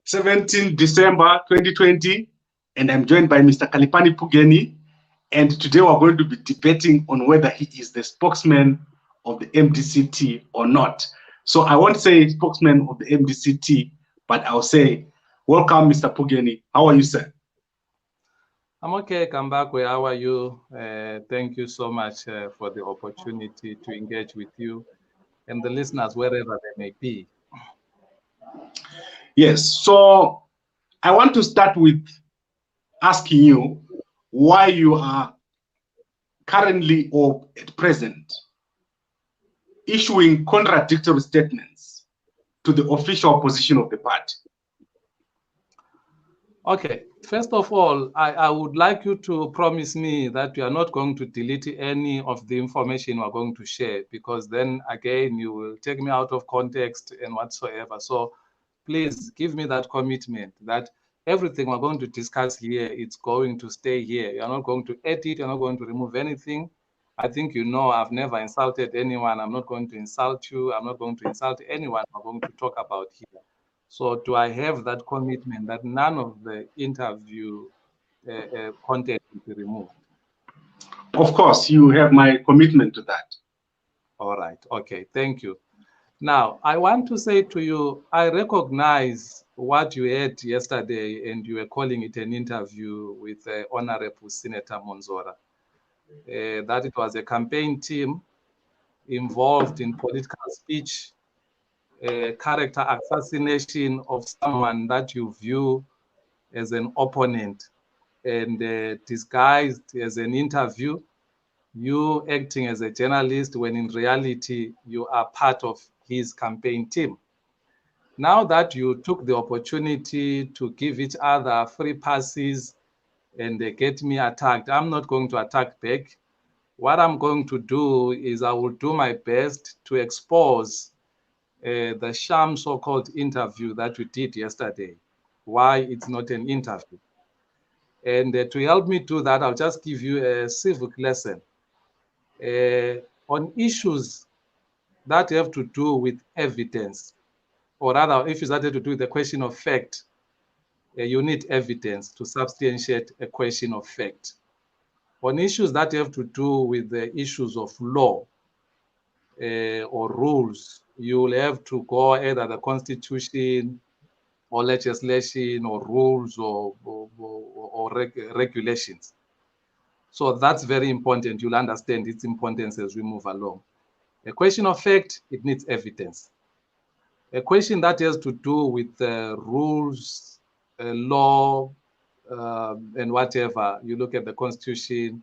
17 December 2020, and I'm joined by Mr. Kalipani Phugeni. And today we're going to be debating on whether he is the spokesman of the MDC-T or not. So I won't say spokesman of the MDC-T, but I'll say, welcome, Mr. Phugeni. How are you, sir? I'm okay, Kambakwe. How are you? Thank you so much for the opportunity to engage with you and the listeners, wherever they may be. Yes, so I want to start with asking you why you are currently or at present issuing contradictory statements to the official position of the party. Okay, first of all, I would like you to promise me that you are not going to delete any of the information we're going to share, because then again, you will take me out of context and whatsoever. So please give me that commitment that everything we're going to discuss here, it's going to stay here. You're not going to edit, you're not going to remove anything. I think you know I've never insulted anyone. I'm not going to insult you. I'm not going to insult anyone we're going to talk about here. So do I have that commitment that none of the interview content will be removed? Of course, you have my commitment to that. All right. Okay. Thank you. Now, I want to say to you, I recognize what you had yesterday, and you were calling it an interview with Honorable Senator Monzora, that it was a campaign team involved in political speech, character assassination of someone that you view as an opponent, and disguised as an interview, you acting as a journalist when in reality you are part of his campaign team. Now that you took the opportunity to give each other free passes and they get me attacked, I'm not going to attack back. What I'm going to do is I will do my best to expose the sham so-called interview that you did yesterday, why it's not an interview. And to help me do that, I'll just give you a civic lesson on issues that have to do with evidence, or rather issues that have to do with the question of fact. You need evidence to substantiate a question of fact. On issues that have to do with the issues of law or rules, you will have to go either the Constitution or legislation or rules or regulations. So that's very important. You'll understand its importance as we move along. A question of fact, it needs evidence. A question that has to do with rules, law, and whatever, you look at the Constitution,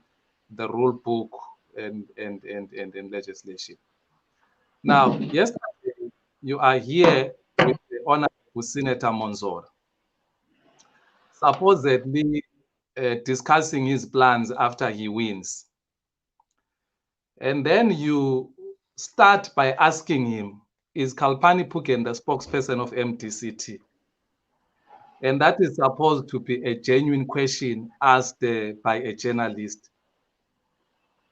the rule book, and legislation. Now, yesterday, you are here with the Honorable Senator Monzora, supposedly discussing his plans after he wins. And then you start by asking him, is Kalpani Phugeni the spokesperson of MDC-T? And that is supposed to be a genuine question asked by a journalist.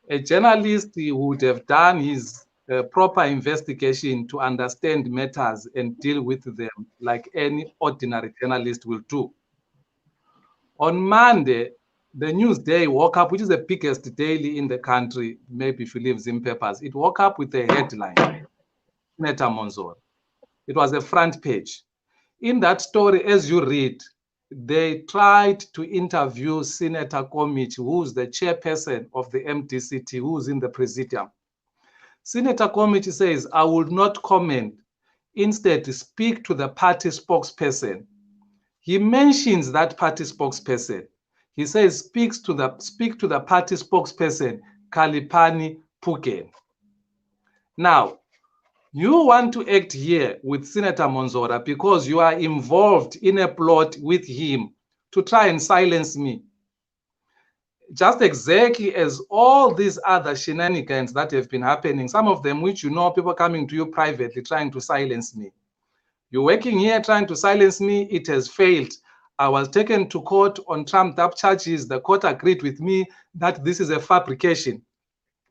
A journalist would have done his proper investigation to understand matters and deal with them like any ordinary journalist will do. On Monday, the Newsday woke up, which is the biggest daily in the country, maybe if you leave Zim papers, it woke up with a headline, Senator Monzora. It was a front page. In that story, as you read, they tried to interview Senator Komich, who's the chairperson of the MDC-T, who's in the presidium. Senator Komich says, I will not comment. Instead, speak to the party spokesperson. He mentions that party spokesperson. He says, speak to the party spokesperson, Kalipani Phugeni. Now, you want to act here with Senator Monzora because you are involved in a plot with him to try and silence me. Just exactly as all these other shenanigans that have been happening, some of them which you know, people coming to you privately trying to silence me. You're working here trying to silence me, it has failed. I was taken to court on trumped-up charges. The court agreed with me that this is a fabrication.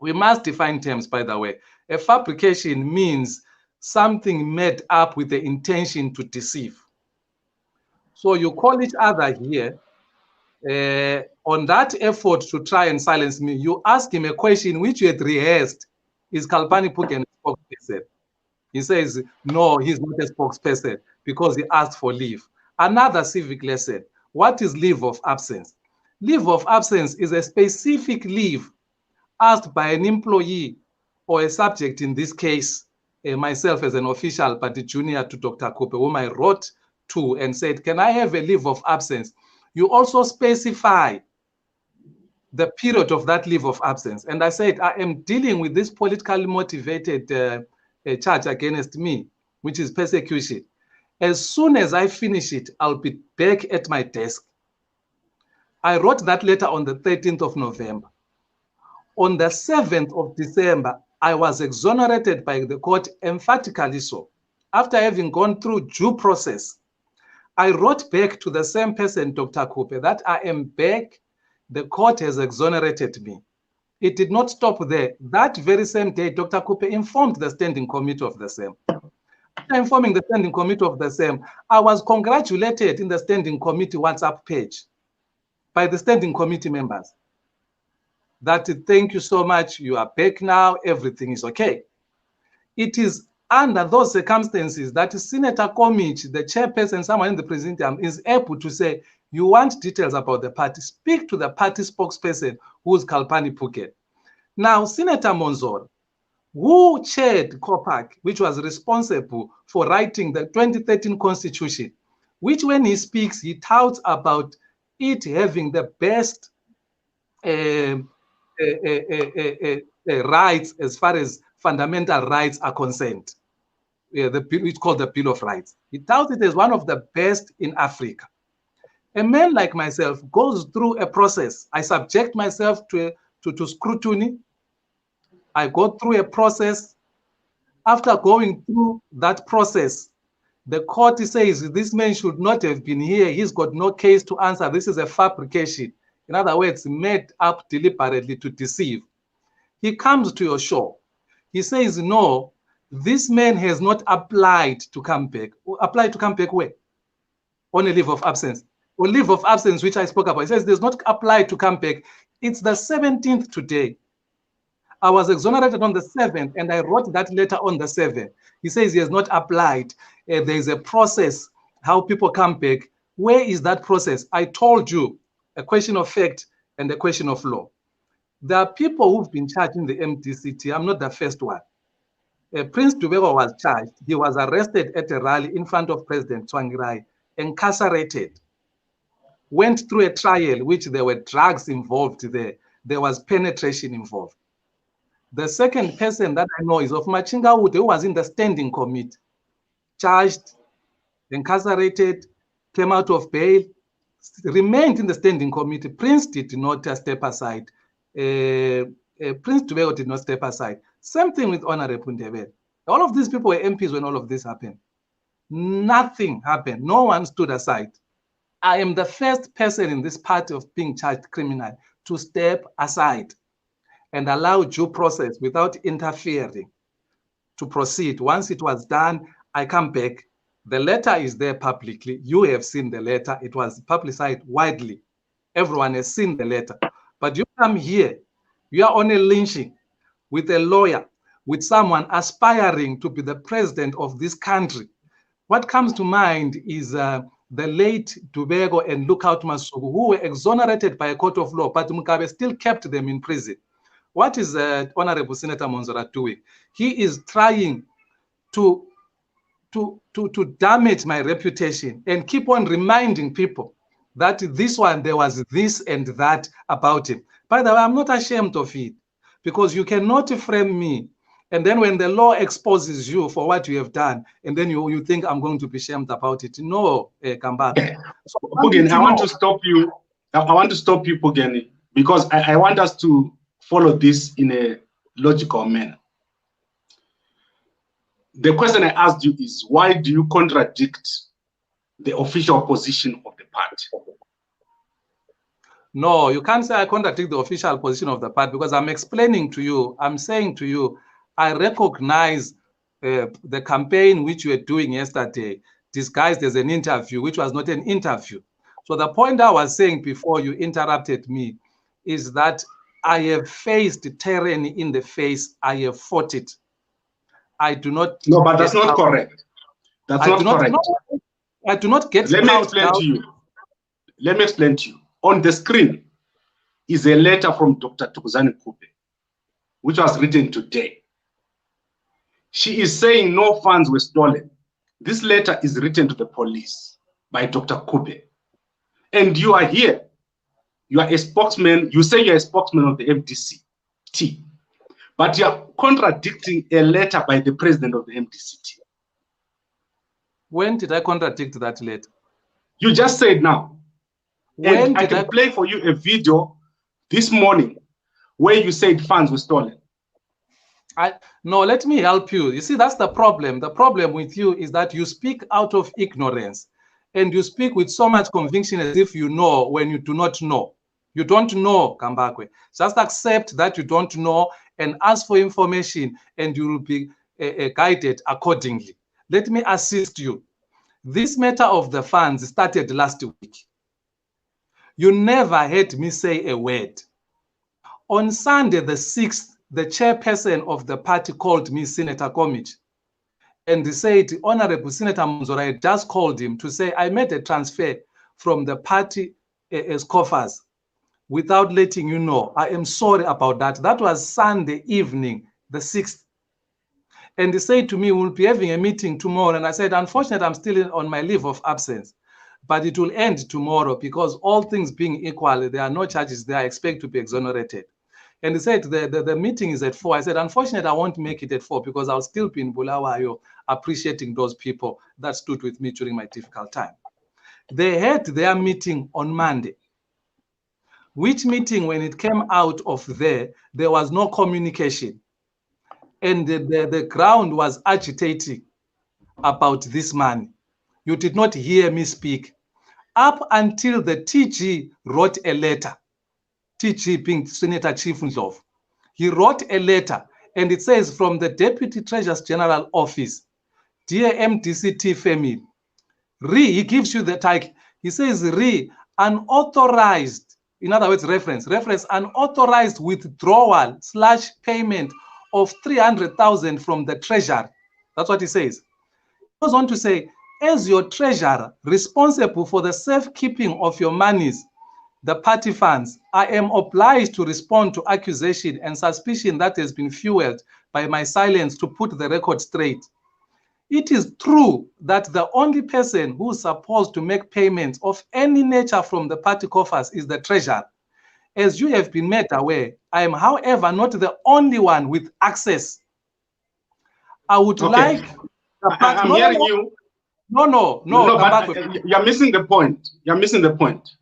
We must define terms, by the way. A fabrication means something made up with the intention to deceive. So you call each other here. On that effort to try and silence me, you ask him a question which you had rehearsed. Is Kalpani Phugeni a spokesperson? He says, no, he's not a spokesperson because he asked for leave. Another civic lesson. What is leave of absence? Leave of absence is a specific leave asked by an employee or a subject, in this case, myself as an official, but junior to Dr. Kupe, whom I wrote to and said, can I have a leave of absence? You also specify the period of that leave of absence. And I said, I am dealing with this politically motivated charge against me, which is persecution. As soon as I finish it, I'll be back at my desk. I wrote that letter on the 13th of November. On the 7th of December, I was exonerated by the court, emphatically so. After having gone through due process, I wrote back to the same person, Dr. Kupe, that I am back. The court has exonerated me. It did not stop there. That very same day, Dr. Kupe informed the standing committee of the same. After informing the standing committee of the same, I was congratulated in the standing committee WhatsApp page by the standing committee members that thank you so much, you are back now, everything is okay. It is under those circumstances that Senator Komich, the chairperson, someone in the presidium, is able to say, you want details about the party, speak to the party spokesperson, who is Kalpani Phugeni. Now, Senator Monzor, who chaired COPAC, which was responsible for writing the 2013 Constitution, which when he speaks, he touts about it having the best rights as far as fundamental rights are concerned. It's called the Bill of Rights. He touts it as one of the best in Africa. A man like myself goes through a process. I subject myself to scrutiny. I go through a process. After going through that process, the court says this man should not have been here. He's got no case to answer. This is a fabrication. In other words, made up deliberately to deceive. He comes to your show. He says, no, this man has not applied to come back. Applied to come back where? On a leave of absence. Or leave of absence, which I spoke about. He says, does not apply to come back. It's the 17th today. I was exonerated on the 7th, and I wrote that letter on the 7th. He says he has not applied. There is a process, how people come back. Where is that process? I told you, a question of fact and a question of law. There are people who've been charged in the MDC-T. I'm not the first one. Prince Dubego was charged. He was arrested at a rally in front of President Tsvangirai, incarcerated, went through a trial, which there were drugs involved there. There was penetration involved. The second person that I know is of Machinga Wood, who was in the standing committee, charged, incarcerated, came out of bail, remained in the standing committee. Prince did not step aside. Prince Dubego did not step aside. Same thing with Honorable Ndebele. All of these people were MPs when all of this happened. Nothing happened. No one stood aside. I am the first person in this party of being charged criminal to step aside and allow due process without interfering to proceed. Once it was done, I come back. The letter is there publicly. You have seen the letter. It was publicized widely. Everyone has seen the letter. But you come here, you are on a lynching with a lawyer, with someone aspiring to be the president of this country. What comes to mind is the late Dubego and Lookout Masuku, who were exonerated by a court of law, but Mugabe still kept them in prison. What is Honorable Senator Monzora doing? He is trying to damage my reputation and keep on reminding people that this one, there was this and that about him. By the way, I'm not ashamed of it, because you cannot frame me, and then when the law exposes you for what you have done, and then you think I'm going to be ashamed about it. No, Kambaka. So, Phugeni, I want to stop you. I want to stop you, Phugeni, because I want us to follow this in a logical manner. The question I asked you is, why do you contradict the official position of the party? No, you can't say I contradict the official position of the party, because I'm explaining to you, I'm saying to you, I recognize the campaign which you were doing yesterday, disguised as an interview, which was not an interview. So the point I was saying before you interrupted me is that I have faced tyranny in the face. I have fought it. I do not. No, but that's not correct. That's not correct. I do not get. Let me explain to you. Let me explain to you. On the screen is a letter from Dr. Phugeni, which was written today. She is saying no funds were stolen. This letter is written to the police by Dr. Kube. And you are here. You are a spokesman. You say you're a spokesman of the MDC-T. But you are contradicting a letter by the president of the MDC-T. When did I contradict that letter? You just said now. And I can play for you a video this morning where you said funds were stolen. No, let me help you. You see, that's the problem. The problem with you is that you speak out of ignorance and you speak with so much conviction as if you know when you do not know. You don't know, Kambakwe. Just accept that you don't know and ask for information and you will be guided accordingly. Let me assist you. This matter of the funds started last week. You never heard me say a word. On Sunday, the 6th, the chairperson of the party called me, Senator Komich, and he said, Honorable Senator Monzora had just called him to say, I made a transfer from the party coffers without letting you know. I am sorry about that. That was Sunday evening, the 6th. And he said to me, we'll be having a meeting tomorrow. And I said, unfortunately, I'm still on my leave of absence, but it will end tomorrow because all things being equal, there are no charges there. I expect to be exonerated. And he said, the meeting is at 4. I said, unfortunately, I won't make it at 4 because I'll still be in Bulawayo appreciating those people that stood with me during my difficult time. They had their meeting on Monday, which meeting, when it came out of there was no communication. And the ground was agitating about this man. You did not hear me speak. Up until the TG wrote a letter, TG being Senator Chief Ndlovu. He wrote a letter and it says, from the Deputy Treasurer's General Office, dear MDC-T family, he gives you the title. He says, unauthorized, in other words, reference, unauthorized withdrawal / payment of 300,000 from the treasury. That's what he says. He goes on to say, as your treasurer responsible for the safekeeping of your monies, the party funds, I am obliged to respond to accusation and suspicion that has been fueled by my silence to put the record straight. It is true that the only person who is supposed to make payments of any nature from the party coffers is the treasurer. As you have been made aware, I am, however, not the only one with access. I would like... I'm hearing you. No, but you're missing the point. You're missing the point.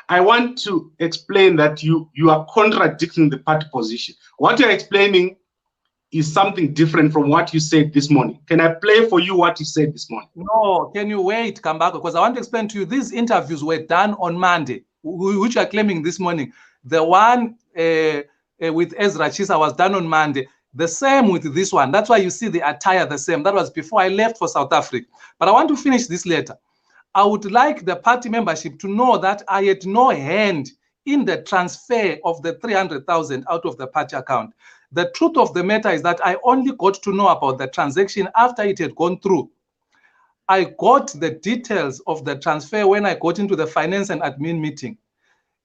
I want to explain that you are contradicting the party position. What you're explaining is something different from what you said this morning. Can I play for you what you said this morning? No, can you wait, come back? Because I want to explain to you, these interviews were done on Monday, which you are claiming this morning. The one with Ezra Chisa was done on Monday. The same with this one. That's why you see the attire the same. That was before I left for South Africa. But I want to finish this letter. I would like the party membership to know that I had no hand in the transfer of the 300,000 out of the party account. The truth of the matter is that I only got to know about the transaction after it had gone through. I got the details of the transfer when I got into the finance and admin meeting.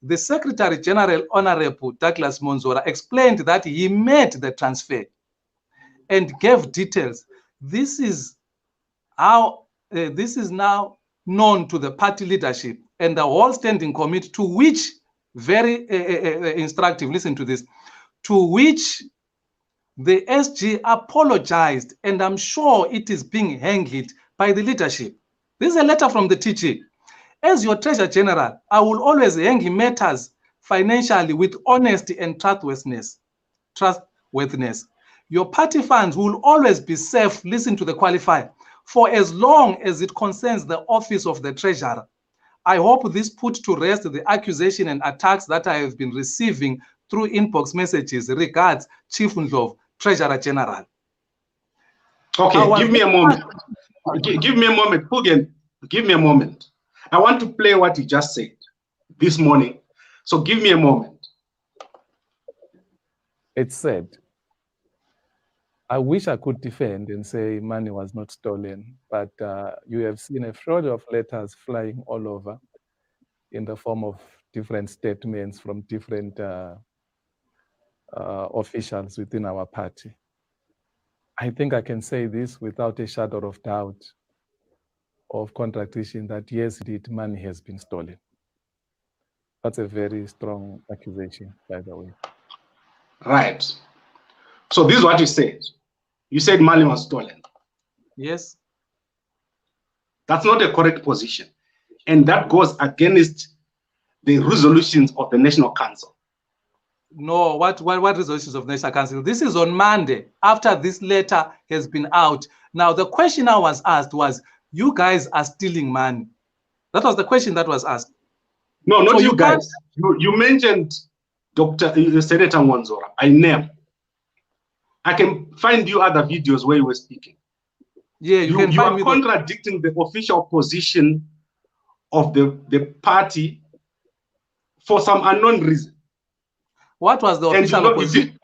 The Secretary General, Honorable Douglas Monzora, explained that he made the transfer and gave details. This is how this is now known to the party leadership and the whole standing committee, to which, very instructive, listen to this, to which the SG apologized, and I'm sure it is being handled by the leadership. This is a letter from the TG. As your Treasurer General, I will always handle matters financially with honesty and trustworthiness. Your party funds will always be safe, listen to the qualifier, for as long as it concerns the office of the Treasurer. I hope this put to rest the accusation and attacks that I have been receiving through inbox messages. Regards, Chief Ndlovu, Treasurer General. Okay, give me a moment. Give me a moment, Phugeni. Give me a moment. I want to play what you just said this morning. So give me a moment. It said, I wish I could defend and say money was not stolen, but you have seen a flood of letters flying all over in the form of different statements from different officials within our party. I think I can say this without a shadow of doubt of contradiction that yes, indeed, money has been stolen. That's a very strong accusation, by the way. Right. So this is what you said. You said money was stolen. Yes. That's not a correct position. And that goes against the resolutions of the National Council. No, what resolutions of the National Council? This is on Monday, after this letter has been out. Now, the question I was asked was, you guys are stealing money. That was the question that was asked. No, not so you guys. You mentioned Senator Mwanzora. I can find you other videos where you were speaking. Yeah, you are contradicting the official position of the party for some unknown reason. What was the official position?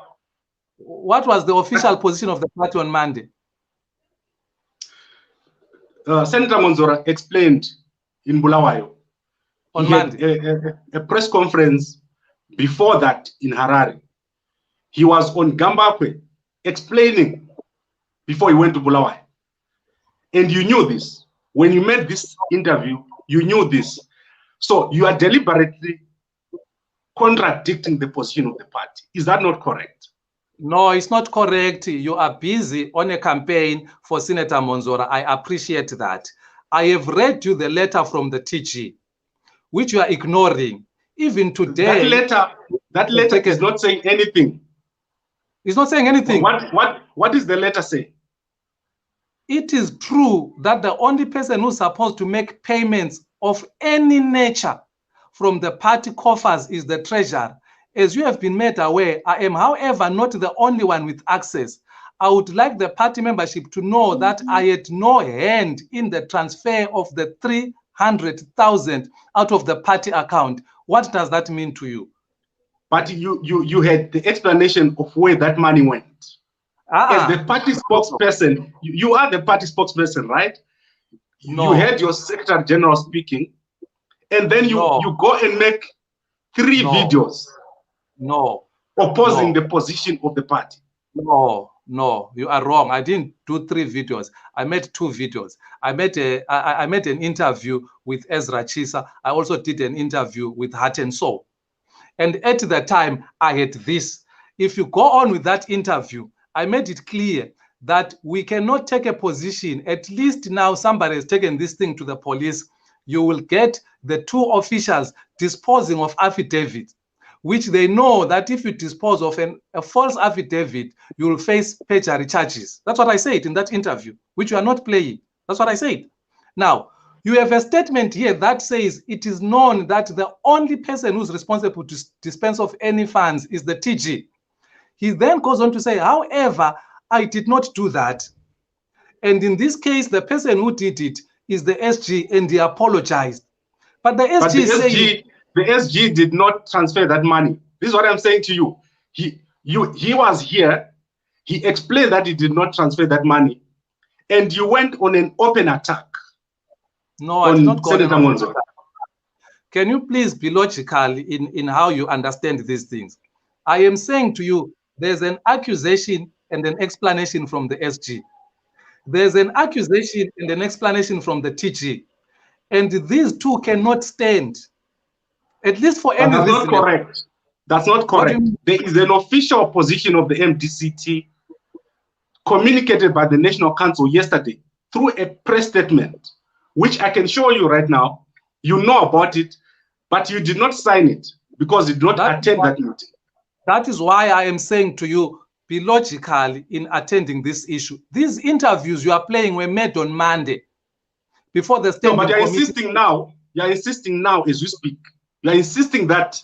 What was the official position of the party on Monday? Senator Mwanzora explained in Bulawayo on Monday a press conference before that in Harare. He was on Gambakwe explaining before he went to Bulawayo. And you knew this. When you made this interview, you knew this. So you are deliberately contradicting the position of the party. Is that not correct? No, it's not correct. You are busy on a campaign for Senator Mwanzora. I appreciate that. I have read you the letter from the TG, which you are ignoring. Even today, that letter is not saying anything. It's not saying anything. What does the letter say? It is true that the only person who's supposed to make payments of any nature from the party coffers is the treasurer. As you have been made aware, I am, however, not the only one with access. I would like the party membership to know that I had no hand in the transfer of the 300,000 out of the party account. What does that mean to you? But you had the explanation of where that money went. As the party spokesperson, you are the party spokesperson, right? No. You had your Secretary General speaking, and then you go and make 3 videos. Opposing the position of the party. No, you are wrong. I didn't do 3 videos. I made 2 videos. I made an interview with Ezra Chisa. I also did an interview with Heart and Soul. And at the time, I had this. If you go on with that interview, I made it clear that we cannot take a position. At least now somebody has taken this thing to the police. You will get the 2 officials disposing of affidavit, which they know that if you dispose of a false affidavit, you will face perjury charges. That's what I said in that interview, which you are not playing. That's what I said. Now, you have a statement here that says it is known that the only person who's responsible to dispense of any funds is the TG. He then goes on to say, however, I did not do that. And in this case, the person who did it is the SG, and he apologized. But the SG the SG did not transfer that money. This is what I'm saying to you. He was here. He explained that he did not transfer that money. And you went on an open attack. No, I did not go on an open attack. Can you please be logical in how you understand these things? I am saying to you, there's an accusation and an explanation from the SG. There's an accusation and an explanation from the TG. And these 2 cannot stand. At least for any reason. That's not correct. That's not correct. There is an official position of the MDC-T communicated by the National Council yesterday through a press statement, which I can show you right now. You know about it, but you did not sign it because you did not attend that meeting. That is why I am saying to you, be logical in attending this issue. These interviews you are playing were made on Monday before the standing committee. But you're insisting now as we speak. You're insisting that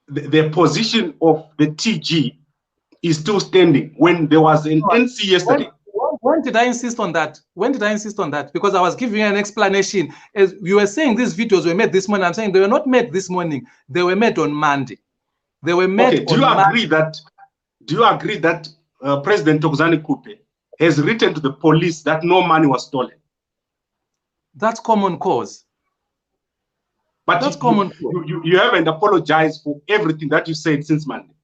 the position of the TG is still standing when there was an NC yesterday. When did I insist on that? When did I insist on that? Because I was giving you an explanation. As you were saying, these videos were made this morning. I'm saying they were not made this morning. They were made on Monday. They were made okay, do you agree that President Phugeni Kupe has written to the police that no money was stolen? That's common cause. But That's common cause. You haven't apologized for everything that you said since Monday.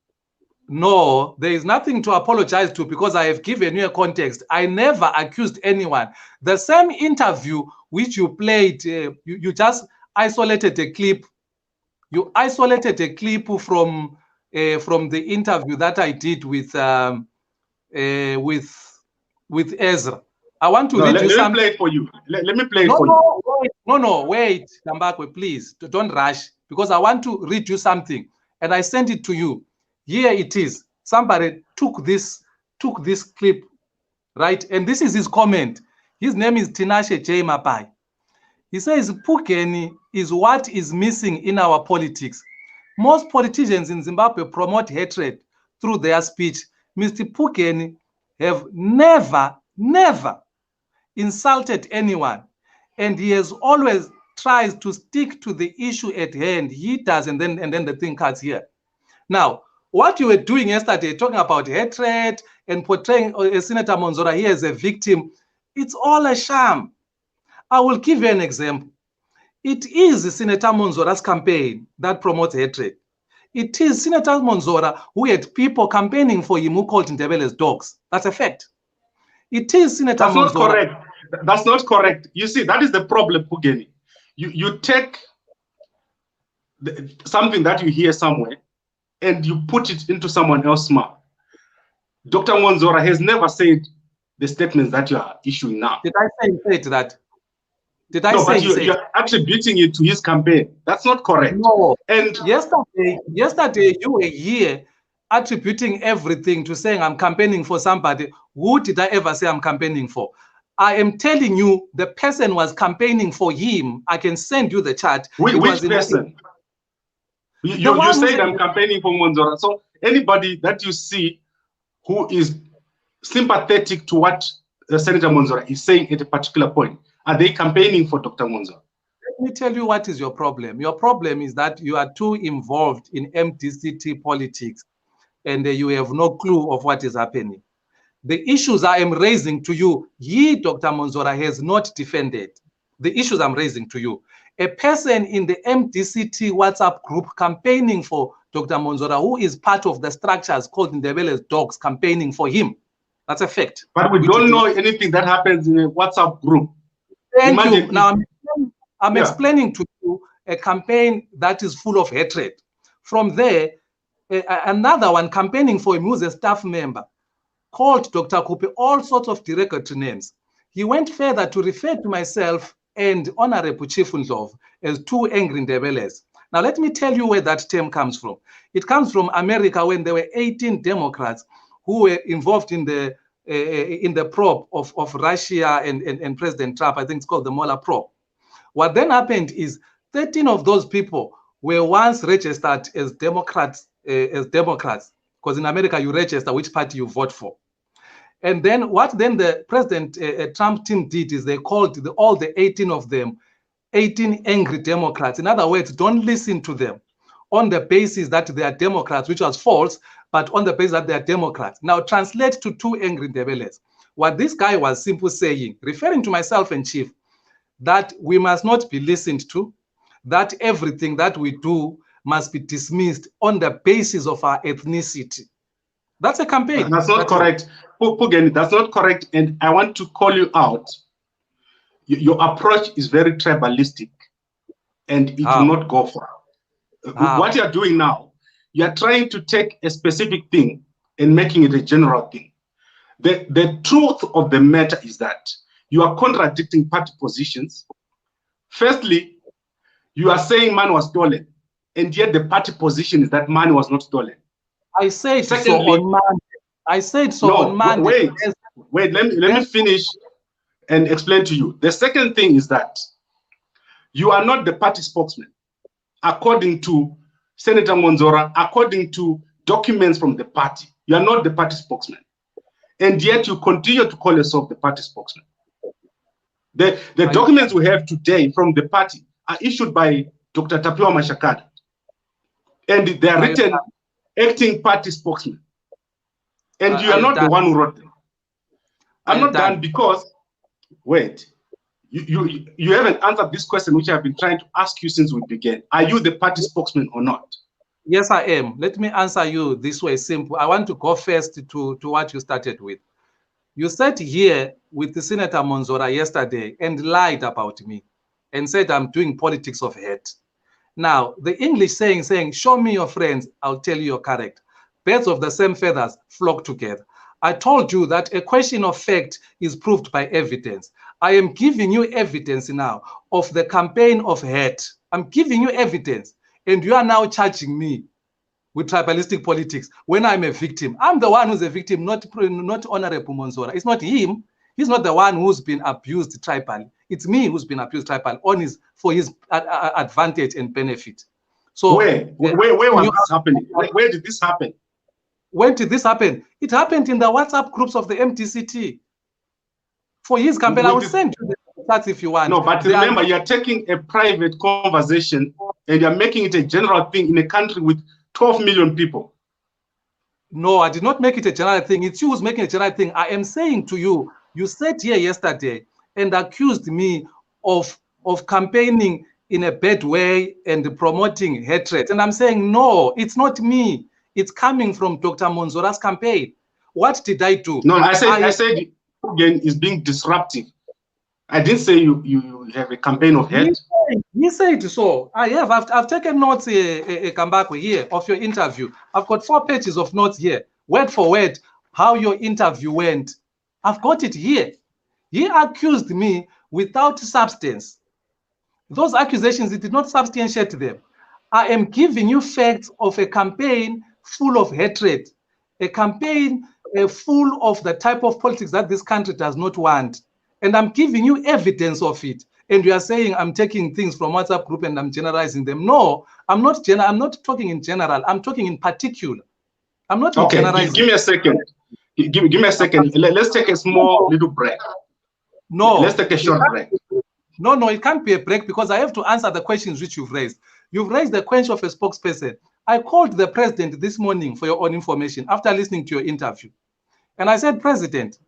No, there is nothing to apologize to because I have given you a context. I never accused anyone. The same interview which you played, you just isolated a clip. You isolated a clip from the interview that I did with Ezra. I want to read you some. Let me play it for you. Let me play it for you. Wait, Tambakwe, please. Don't rush because I want to read you something. And I sent it to you. Here it is. Somebody took this clip, right? And this is his comment. His name is Tinashe J. Mapai. He says, Phugeni is what is missing in our politics. Most politicians in Zimbabwe promote hatred through their speech. Mr. Phugeni have never insulted anyone. And he has always tried to stick to the issue at hand. He does, and then the thing cuts here. Now, what you were doing yesterday, talking about hatred and portraying Senator Monzora here as a victim, it's all a sham. I will give you an example. It is Senator Monzora's campaign that promotes hatred. It is Senator Monzora who had people campaigning for him who called Ndebele's dogs. That's a fact. It is Senator Monzora. That's not correct. That's not correct. You see, that is the problem, Phugeni. You take something that you hear somewhere and you put it into someone else's mouth. Dr. Monzora has never said the statements that you are issuing now. Did I say that? Did I no, say but you're attributing it to his campaign. That's not correct. No. And yesterday you were here attributing everything to saying I'm campaigning for somebody. Who did I ever say I'm campaigning for? I am telling you the person was campaigning for him. I can send you the chat. Which person? You said I'm campaigning for Monzora. So anybody that you see who is sympathetic to what Senator Monzora is saying at a particular point, are they campaigning for Dr. Monzora? Let me tell you what is your problem. Your problem is that you are too involved in MDC-T politics and you have no clue of what is happening. The issues I am raising to you, Dr. Monzora has not defended. The issues I'm raising to you. A person in the MDC-T WhatsApp group campaigning for Dr. Monzora, who is part of the structures called Ndebele's dogs, campaigning for him. That's a fact. But we don't know anything that happens in a WhatsApp group. Thank you. Now, I'm explaining to you a campaign that is full of hatred. From there, another one campaigning for him who's a staff member called Dr. Kupe all sorts of derogatory names. He went further to refer to myself and Honorable Chief Ndlovu as two angry Ndebeles. Now, let me tell you where that term comes from. It comes from America when there were 18 Democrats who were involved in the probe of Russia and President Trump. I think it's called the Mueller probe. What then happened is 13 of those people were once registered as Democrats, because in America you register which party you vote for. And then what then the President Trump team did is they called all the 18 of them 18 angry Democrats. In other words, don't listen to them on the basis that they are Democrats, which was false, but on the basis that they are Democrats. Now translate to two angry Ndebeles. What this guy was simply saying, referring to myself and Chief, that we must not be listened to, that everything that we do must be dismissed on the basis of our ethnicity. That's a campaign. That's not correct. Phugeni, that's not correct. And I want to call you out. Your approach is very tribalistic and it will not go far. What you're doing now, you're trying to take a specific thing and making it a general thing. The truth of the matter is that you are contradicting party positions. Firstly, you are saying money was stolen, and yet the party position is that money was not stolen. I said so on Monday. I said so on Monday. Wait, let me finish and explain to you. The second thing is that you are not the party spokesman. According to Senator Monzora, according to documents from the party, you are not the party spokesman. and yet you continue to call yourself the party spokesman. The documents we have today from the party are issued by Dr. Tapiwa Mashakada, and they are written acting party spokesman. And you are not the one who wrote them. I'm not done because, wait, you haven't answered this question which I've been trying to ask you since we began. Are you the party spokesman or not? Yes, I am. Let me answer you this way, simple. I want to go first to what you started with. You sat here with the Senator Monzora yesterday and lied about me and said I'm doing politics of hate. Now, the English saying, show me your friends, I'll tell you you're correct. Birds of the same feathers flock together. I told you that a question of fact is proved by evidence. I am giving you evidence now of the campaign of hate. I'm giving you evidence, and you are now charging me with tribalistic politics when I'm a victim. I'm the one who's a victim, not Honorable Monzora. It's not him. He's not the one who's been abused tribally. It's me who's been abused tribally for his advantage and benefit. So where was this happening? Where did this happen? When did this happen? It happened in the WhatsApp groups of the MDC-T. For his campaign, I will send you the stats if you want. No, but remember, you're taking a private conversation and you're making it a general thing in a country with 12 million people. No, I did not make it a general thing. It's you who's making a general thing. I am saying to you, you sat here yesterday and accused me of campaigning in a bad way and promoting hatred. And I'm saying, no, it's not me. It's coming from Dr. Monzora's campaign. What did I do? No, I said Phugeni is being disruptive. I didn't say you have a campaign of hate. He said so. I have. I've taken notes come back here of your interview. I've got 4 pages of notes here, word for word, how your interview went. I've got it here. He accused me without substance. Those accusations, it did not substantiate them. I am giving you facts of a campaign full of hatred, a campaign full of the type of politics that this country does not want. And I'm giving you evidence of it. And you are saying I'm taking things from WhatsApp group and I'm generalizing them. No, I'm not talking in general. I'm talking in particular. I'm not generalizing. Give me a second. Give me a second. Let's take a small little break. No. Let's take a short break. No, it can't be a break because I have to answer the questions which you've raised. You've raised the question of a spokesperson. I called the president this morning for your own information after listening to your interview. And I said, President,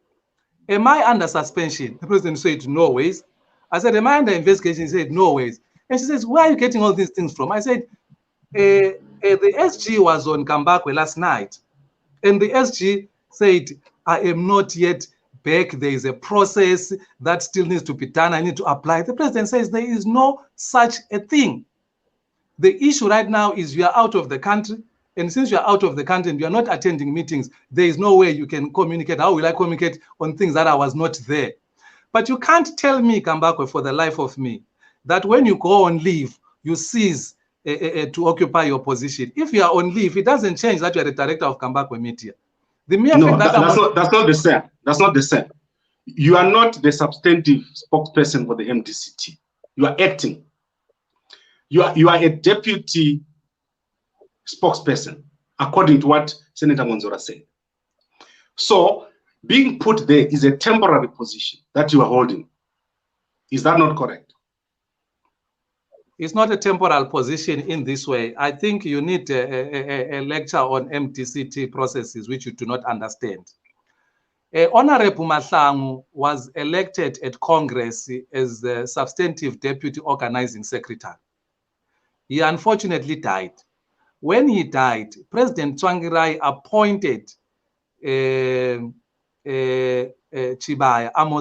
am I under suspension? The president said, no ways. I said, am I under investigation? He said, no ways. And she says, where are you getting all these things from? I said, the SG was on Kambakwe last night. And the SG said, I am not yet back. There is a process that still needs to be done. I need to apply. The president says there is no such a thing. The issue right now is you are out of the country. And since you are out of the country and you are not attending meetings, there is no way you can communicate. How will I communicate on things that I was not there? But you can't tell me, Kambakwe, for the life of me, that when you go on leave, you cease to occupy your position. If you are on leave, it doesn't change that you are the director of Kambakwe Media. The mere fact that that's not the same. That's not the same. You are not the substantive spokesperson for the MDC-T. You are acting. You are a deputy spokesperson, according to what Senator Monzora said. So being put there is a temporary position that you are holding. Is that not correct? It's not a temporal position in this way. I think you need a lecture on MDC-T processes, which you do not understand. Honorable Mahlangu was elected at Congress as the substantive deputy organizing secretary. He unfortunately died. When he died, President Tsvangirai appointed Amos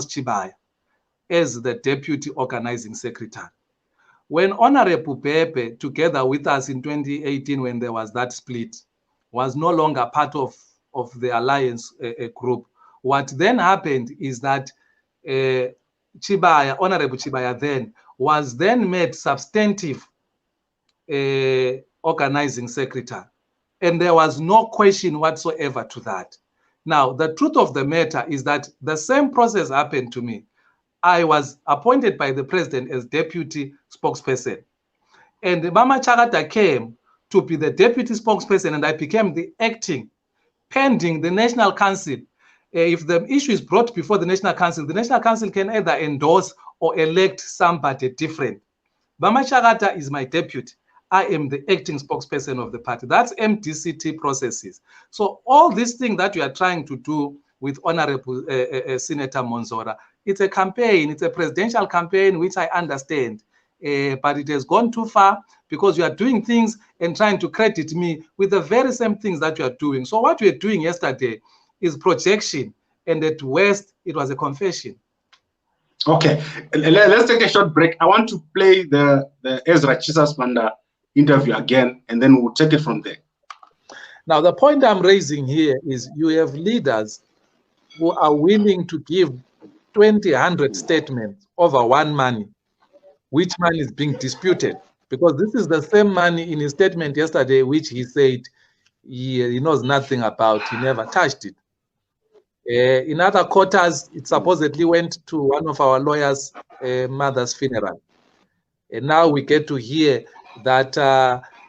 Chibaya, as the deputy organizing secretary. When Honorable Pepe, together with us in 2018, when there was that split, was no longer part of the alliance group, what then happened is that Chibaya, Honorable Chibaya then, was then made substantive organizing secretary. And there was no question whatsoever to that. Now, the truth of the matter is that the same process happened to me. I was appointed by the president as deputy spokesperson. And Mama Chagata came to be the deputy spokesperson, and I became the acting, pending the National Council If the issue is brought before the National Council can either endorse or elect somebody different. Bama Chagata is my deputy. I am the acting spokesperson of the party. That's MDC-T processes. So all these things that you are trying to do with Honorable Senator Monzora, it's a campaign, it's a presidential campaign, which I understand. But it has gone too far because you are doing things and trying to credit me with the very same things that you are doing. So what you were doing yesterday is projection, and at worst, it was a confession. Okay, let's take a short break. I want to play the Ezra Chisasmanda interview again, and then we'll take it from there. Now, the point I'm raising here is you have leaders who are willing to give 100 statements over one money, which money is being disputed, because this is the same money in his statement yesterday, which he said he knows nothing about, he never touched it. In other quarters, it supposedly went to one of our lawyers' mother's funeral. And now we get to hear that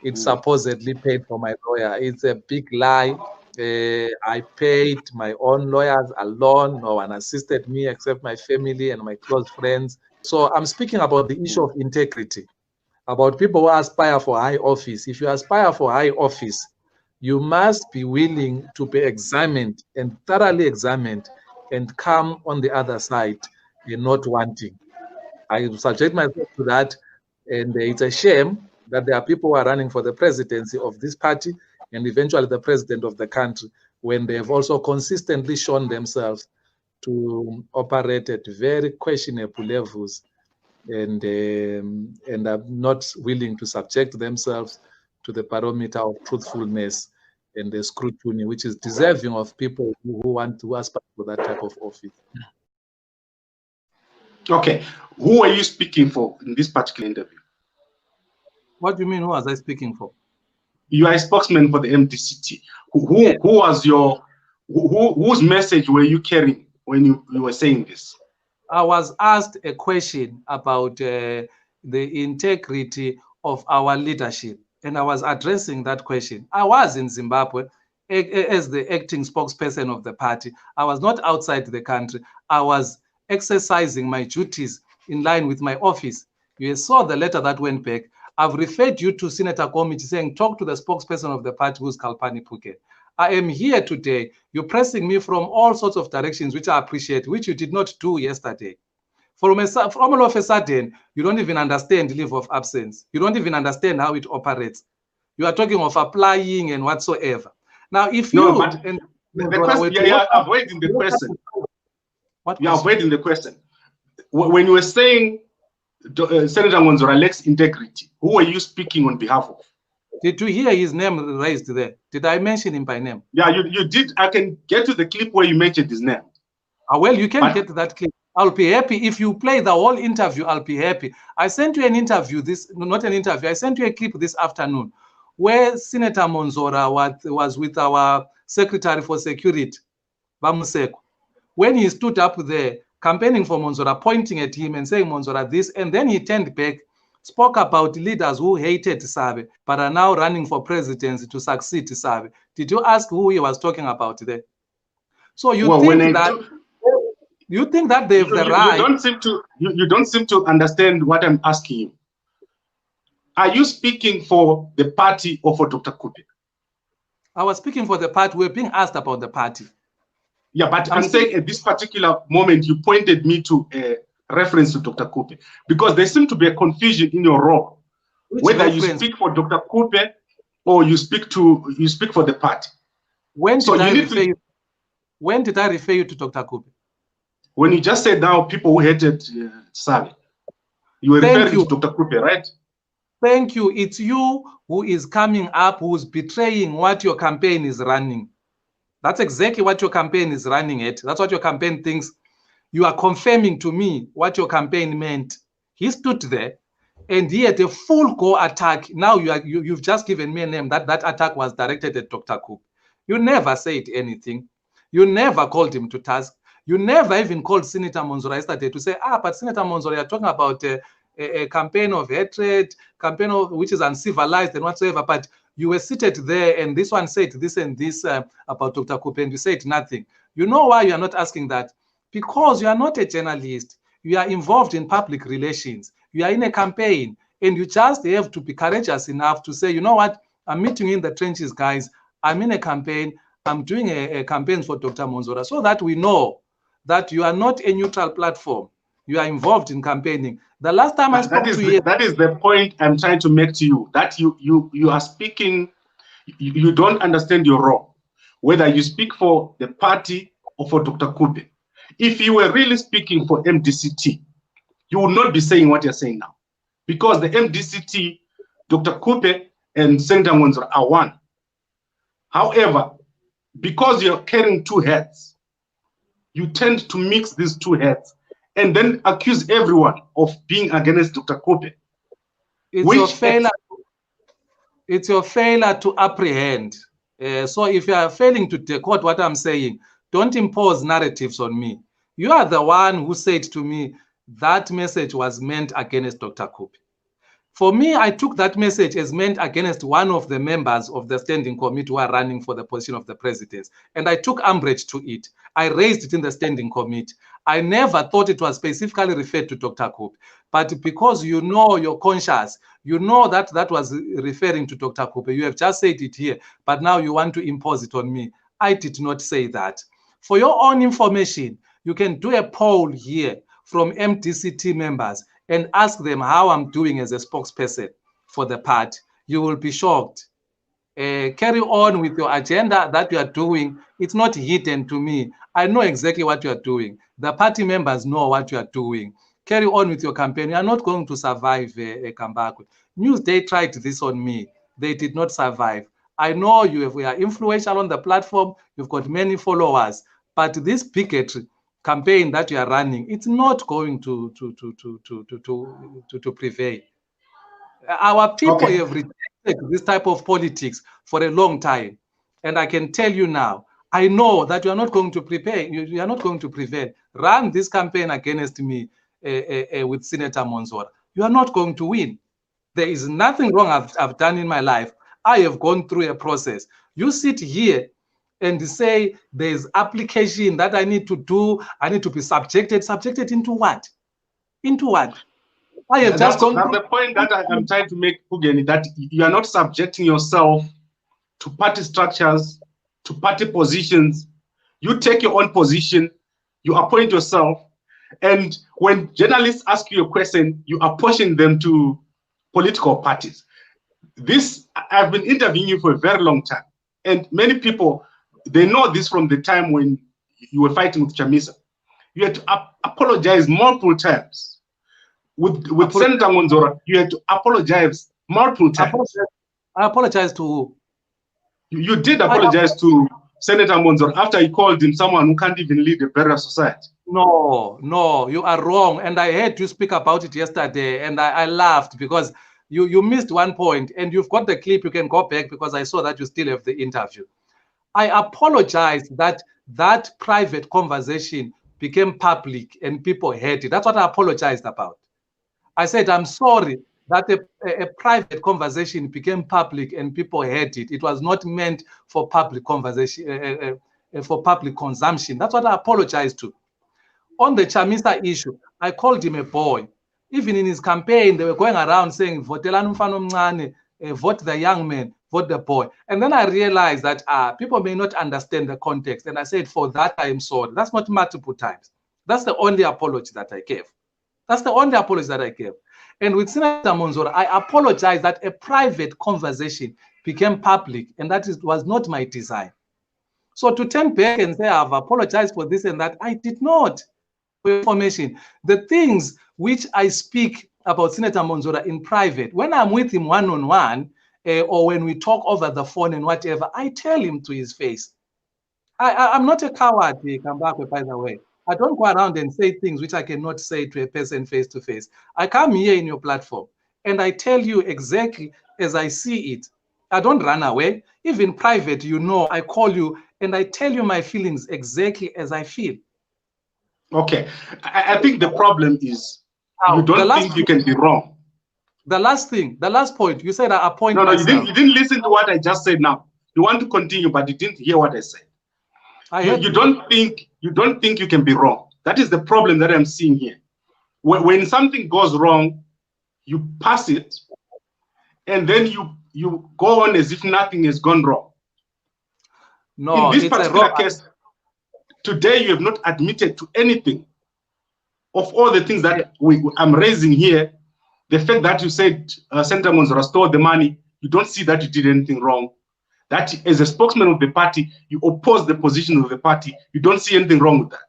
it supposedly paid for my lawyer. It's a big lie. I paid my own lawyers alone. No one assisted me except my family and my close friends. So I'm speaking about the issue of integrity, about people who aspire for high office. If you aspire for high office, you must be willing to be examined and thoroughly examined and come on the other side and not wanting. I subject myself to that, and it's a shame that there are people who are running for the presidency of this party and eventually the president of the country when they have also consistently shown themselves to operate at very questionable levels and are not willing to subject themselves to the barometer of truthfulness and the scrutiny, which is deserving of people who want to aspire for that type of office. Okay, who are you speaking for in this particular interview? What do you mean, who was I speaking for? You are a spokesman for the MDC-T. Who was your, whose message were you carrying when you were saying this? I was asked a question about the integrity of our leadership, and I was addressing that question. I was in Zimbabwe as the acting spokesperson of the party. I was not outside the country. I was exercising my duties in line with my office. You saw the letter that went back. I've referred you to Senator Committee saying, talk to the spokesperson of the party, who's Kalpani Phugeni. I am here today. You're pressing me from all sorts of directions, which I appreciate, which you did not do yesterday. From all of a sudden, you don't even understand leave of absence. You don't even understand how it operates. You are talking of applying and whatsoever. Now, if no, you... but the question, you're avoiding the question. You're avoiding the question. When you were saying Senator Monzora lacks integrity, who are you speaking on behalf of? Did you hear his name raised there? Did I mention him by name? Yeah, you did. I can get to the clip where you mentioned his name. Well, you can get to that clip. I'll be happy. If you play the whole interview, I'll be happy. I sent you an interview, not an interview, I sent you a clip this afternoon where Senator Monzora was with our Secretary for Security, Bamuseko. When he stood up there, campaigning for Monzora, pointing at him and saying, Monzora this, and then he turned back, spoke about leaders who hated Sabe, but are now running for presidency to succeed Sabe. Did you ask who he was talking about there? So you think that... You think that they have the right? You don't seem to understand what I'm asking you. Are you speaking for the party or for Dr. Kupe? I was speaking for the party. We're being asked about the party. Yeah, but I'm saying at this particular moment, you pointed me to a reference to Dr. Kupe because there seems to be a confusion in your role, whether you speak for Dr. Kupe or you speak for the party. When did I refer you to Dr. Kupe? When you just said now people who hated Sabe, you were referring to Dr. Kupe, right? Thank you. It's you who is coming up, who's betraying what your campaign is running. That's exactly what your campaign is running at. That's what your campaign thinks. You are confirming to me what your campaign meant. He stood there and he had a full go attack. Now you've just given me a name. That attack was directed at Dr. Kupe. You never said anything. You never called him to task. You never even called Senator Monzora yesterday to say, but Senator Monzora, you're talking about a campaign of hatred, which is uncivilized and whatsoever. But you were seated there and this one said this and this about Dr. Kupe and you said nothing. You know why you are not asking that? Because you are not a journalist. You are involved in public relations. You are in a campaign, and you just have to be courageous enough to say, you know what, I'm meeting you in the trenches, guys. I'm in a campaign. I'm doing a campaign for Dr. Monzora, so that we know that you are not a neutral platform. You are involved in campaigning. The last time I spoke to you, that is the point I'm trying to make to you. That you are speaking, you don't understand your role, whether you speak for the party or for Dr. Kube. If you were really speaking for MDC-T, you would not be saying what you're saying now, because the MDC-T, Dr. Kube and Senator Monzora are one. However, because you're carrying two heads, you tend to mix these two heads and then accuse everyone of being against Dr. Kube. It's your failure to apprehend. So if you are failing to decode what I'm saying, don't impose narratives on me. You are the one who said to me that message was meant against Dr. Kube. For me, I took that message as meant against one of the members of the standing committee who are running for the position of the president. And I took umbrage to it. I raised it in the standing committee. I never thought it was specifically referred to Dr. Kube. But because you know, you're conscious, you know that that was referring to Dr. Kube. You have just said it here, but now you want to impose it on me. I did not say that. For your own information, you can do a poll here from MDC-T members and ask them how I'm doing as a spokesperson for the party. You will be shocked. Carry on with your agenda that you are doing. It's not hidden to me. I know exactly what you are doing. The party members know what you are doing. Carry on with your campaign. You are not going to survive Kambakwe. Newsday tried this on me. They did not survive. I know we are influential on the platform. You've got many followers. But this bigotry campaign that you are running, it's not going to prevail. Our people have rejected this type of politics for a long time. And I can tell you now, I know that you are not going to prepare, you are not going to prevail. Run this campaign against me with Senator Monzora. You are not going to win. There is nothing wrong I've done in my life. I have gone through a process. You sit here and say there's application that I need to do, I need to be subjected. Subjected into what? Into what? I have just gone through. That's the point that I'm trying to make, Phugeni, that you are not subjecting yourself to party structures, to party positions. You take your own position, you appoint yourself, and when journalists ask you a question, you apportion them to political parties. This, I've been interviewing you for a very long time, and many people, they know this from the time when you were fighting with Chamisa. You had to apologize multiple times. With Senator Monzora, you had to apologize multiple times. I apologize to who? You did apologize to Senator Monzora after he called him someone who can't even lead a better society. No, no, you are wrong. And I heard you speak about it yesterday, and I laughed because you missed one point, and you've got the clip. You can go back because I saw that you still have the interview. I apologize that that private conversation became public and people heard it. That's what I apologized about. I said, I'm sorry that a private conversation became public and people heard it. It was not meant for public conversation, for public consumption. That's what I apologized to. On the Chamisa issue, I called him a boy. Even in his campaign, they were going around saying, vote the young man, vote the boy. And then I realized that people may not understand the context. And I said, for that, I am sorry. That's not multiple times. That's the only apology that I gave. That's the only apology that I gave. And with Senator Monzora, I apologize that a private conversation became public, and that was not my design. So to turn back and say I've apologized for this and that, I did not. For information, the things which I speak about Senator Monzora in private, when I'm with him one-on-one, or when we talk over the phone and whatever, I tell him to his face. I'm not a coward, Kambakwe, by the way. I don't go around and say things which I cannot say to a person face to face. I come here in your platform and I tell you exactly as I see it. I don't run away. Even private, you know, I call you and I tell you my feelings exactly as I feel. Okay. I think the problem is you don't think you can be wrong. The last point, you said I appoint No, myself. you didn't listen to what I just said now. You want to continue, but you didn't hear what I said. You don't think you can be wrong. That is the problem that I'm seeing here. When something goes wrong, you pass it, and then you go on as if nothing has gone wrong. No, in this particular case, today you have not admitted to anything. Of all the things that I'm raising here, the fact that you said Senator Monzora stole the money, you don't see that you did anything wrong. That as a spokesman of the party, you oppose the position of the party. You don't see anything wrong with that.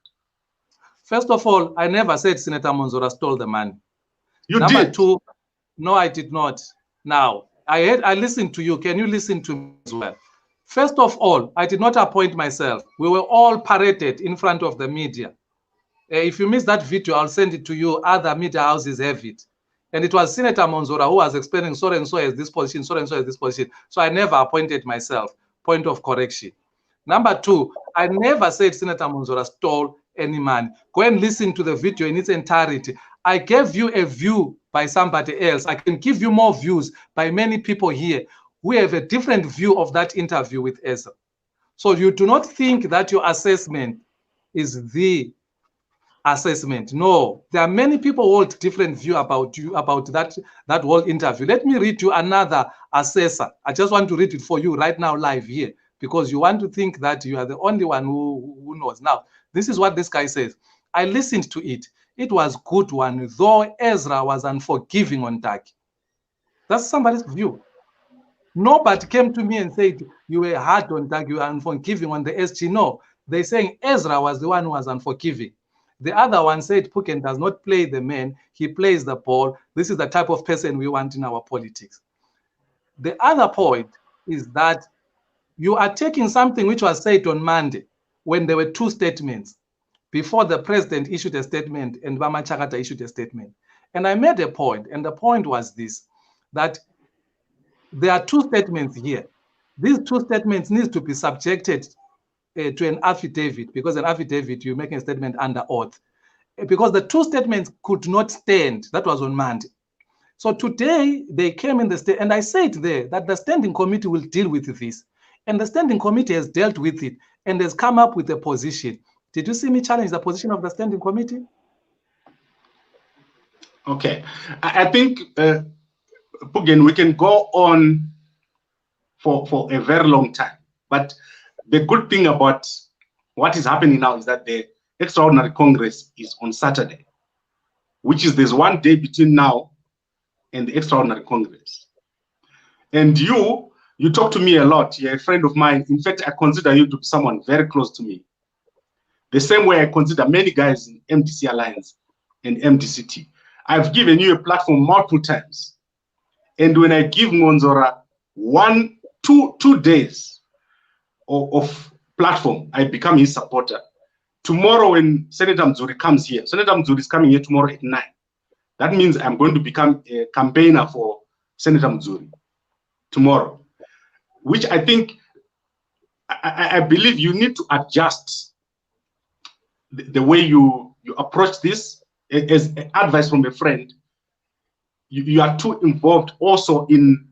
First of all, I never said Senator Monzora stole the money. You Number did. two, no, I did not. Now, I listened to you. Can you listen to me as well? First of all, I did not appoint myself. We were all paraded in front of the media. If you miss that video, I'll send it to you. Other media houses have it. And it was Senator Monzora who was explaining so and so has this position, so and so has this position. So I never appointed myself. Point of correction. Number two, I never said Senator Monzora stole any money. Go and listen to the video in its entirety. I gave you a view by somebody else. I can give you more views by many people here who have a different view of that interview with Ezra. So you do not think that your assessment is the assessment. No, there are many people who hold different view about you, about that whole interview. Let me read you another assessor. I just want to read it for you right now live here, because you want to think that you are the only one who knows. Now, this is what this guy says. I listened to it. It was good one, though Ezra was unforgiving on Taki. That's somebody's view. Nobody came to me and said, you were hard on Taki, you were unforgiving on the SG. No, they're saying Ezra was the one who was unforgiving. The other one said Phugeni does not play the man, he plays the ball. This is the type of person we want in our politics. The other point is that you are taking something which was said on Monday when there were two statements. Before the president issued a statement and Bama Chakata issued a statement. And I made a point, and the point was this, that there are two statements here. These two statements need to be subjected to an affidavit, because an affidavit, you're making a statement under oath. Because the two statements could not stand. That was on Monday. So today, they came in the state, and I said there that the standing committee will deal with this. And the standing committee has dealt with it and has come up with a position. Did you see me challenge the position of the standing committee? Okay. I think, Phugeni, we can go on for a very long time. But the good thing about what is happening now is that the Extraordinary Congress is on Saturday, which is there's 1 day between now and the Extraordinary Congress. And you talk to me a lot. You're a friend of mine. In fact, I consider you to be someone very close to me. The same way I consider many guys in MDC Alliance and MDC-T. I've given you a platform multiple times. And when I give Monzora 2 days of platform, I become his supporter. Tomorrow when Senator Mzuri comes here, Senator Mzuri is coming here tomorrow at 9. That means I'm going to become a campaigner for Senator Mzuri tomorrow, which I think, I believe you need to adjust the way you approach this. As advice from a friend, you are too involved also in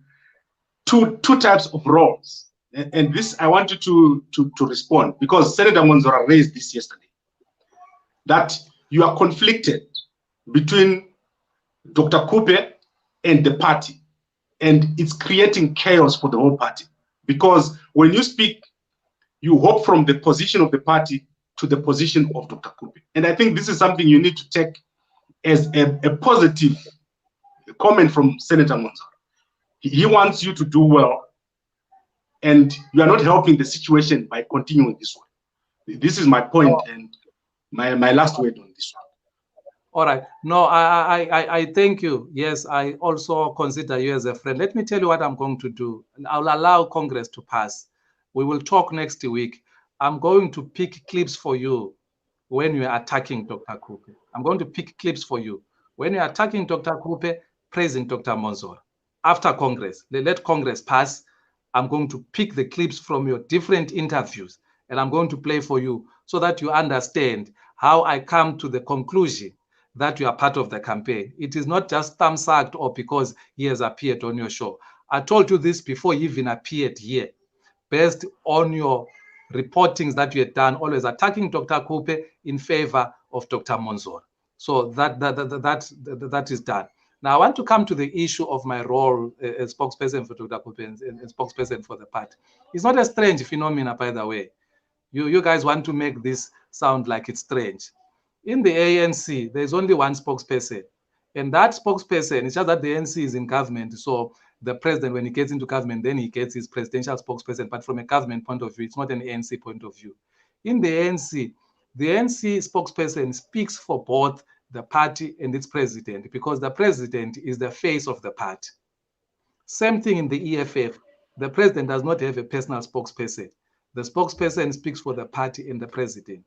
two types of roles. And this, I want you to respond, because Senator Monzora raised this yesterday, that you are conflicted between Dr. Kupe and the party, and it's creating chaos for the whole party. Because when you speak, you hop from the position of the party to the position of Dr. Kupe. And I think this is something you need to take as a positive comment from Senator Monzora. He wants you to do well, and you are not helping the situation by continuing this way. This is my point, and my last word on this one. All right. No, I thank you. Yes, I also consider you as a friend. Let me tell you what I'm going to do. I'll allow Congress to pass. We will talk next week. I'm going to pick clips for you when you are attacking Dr. Kupe. I'm going to pick clips for you. When you're attacking Dr. Kupe, praising Dr. Monzora. After Congress, let Congress pass. I'm going to pick the clips from your different interviews, and I'm going to play for you so that you understand how I come to the conclusion that you are part of the campaign. It is not just thumbs-sucked or because he has appeared on your show. I told you this before he even appeared here, based on your reportings that you had done, always attacking Dr. Kupe in favor of Dr. Monzora. So that is done. Now, I want to come to the issue of my role as spokesperson for Dr. Kupe and spokesperson for the party. It's not a strange phenomenon, by the way. You guys want to make this sound like it's strange. In the ANC, there's only one spokesperson. And that spokesperson, it's just that the ANC is in government. So the president, when he gets into government, then he gets his presidential spokesperson. But from a government point of view, it's not an ANC point of view. In the ANC spokesperson speaks for both the party and its president, because the president is the face of the party. Same thing in the EFF. The president does not have a personal spokesperson. The spokesperson speaks for the party and the president,